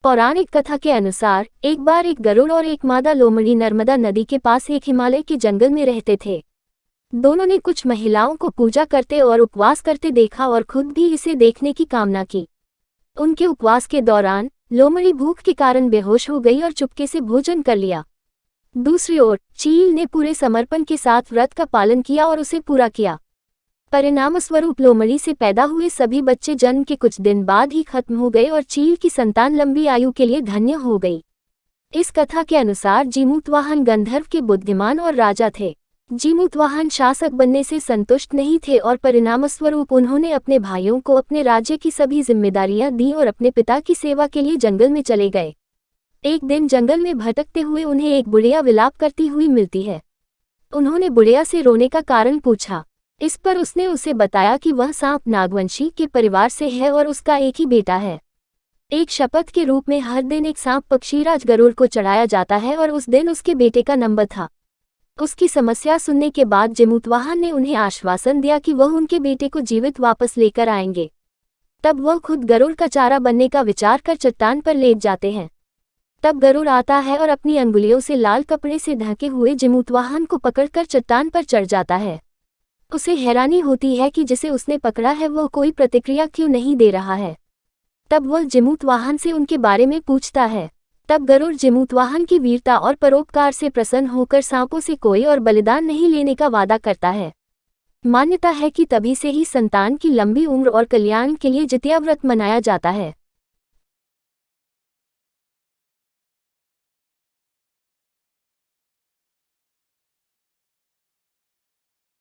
पौराणिक कथा के अनुसार एक बार एक गरुड़ और एक मादा लोमड़ी नर्मदा नदी के पास एक हिमालय के जंगल में रहते थे। दोनों ने कुछ महिलाओं को पूजा करते और उपवास करते देखा और खुद भी इसे देखने की कामना की। उनके उपवास के दौरान लोमड़ी भूख के कारण बेहोश हो गई और चुपके से भोजन कर लिया। दूसरी ओर चील ने पूरे समर्पण के साथ व्रत का पालन किया और उसे पूरा किया। परिणामस्वरूप लोमड़ी से पैदा हुए सभी बच्चे जन्म के कुछ दिन बाद ही खत्म हो गए और चील की संतान लंबी आयु के लिए धन्य हो गई। इस कथा के अनुसार जीमूतवाहन गंधर्व के बुद्धिमान और राजा थे। जीमूतवाहन शासक बनने से संतुष्ट नहीं थे और परिणामस्वरूप उन्होंने अपने भाइयों को अपने राज्य की सभी जिम्मेदारियां दी और अपने पिता की सेवा के लिए जंगल में चले गए। एक दिन जंगल में भटकते हुए उन्हें एक बुढ़िया विलाप करती हुई मिलती है। उन्होंने बुढ़िया से रोने का कारण पूछा। इस पर उसने उसे बताया कि वह सांप नागवंशी के परिवार से है और उसका एक ही बेटा है। एक शपथ के रूप में हर दिन एक सांप पक्षीराज गरुड़ को चढ़ाया जाता है और उस दिन उसके बेटे का नंबर था। उसकी समस्या सुनने के बाद जीमूतवाहन ने उन्हें आश्वासन दिया कि वह उनके बेटे को जीवित वापस लेकर आएंगे। तब वह खुद गरुड़ का चारा बनने का विचार कर चट्टान पर लेट जाते हैं। तब गरुड़ आता है और अपनी अंगुलियों से लाल कपड़े से ढके हुए जीमूतवाहन को पकड़कर चट्टान पर चढ़ जाता है। उसे हैरानी होती है कि जिसे उसने पकड़ा है वह कोई प्रतिक्रिया क्यों नहीं दे रहा है। तब वह जीमूतवाहन से उनके बारे में पूछता है। तब गरुड़ जीमूतवाहन की वीरता और परोपकार से प्रसन्न होकर सांपों से कोई और बलिदान नहीं लेने का वादा करता है। मान्यता है कि तभी से ही संतान की लंबी उम्र और कल्याण के लिए जितिया व्रत मनाया जाता है।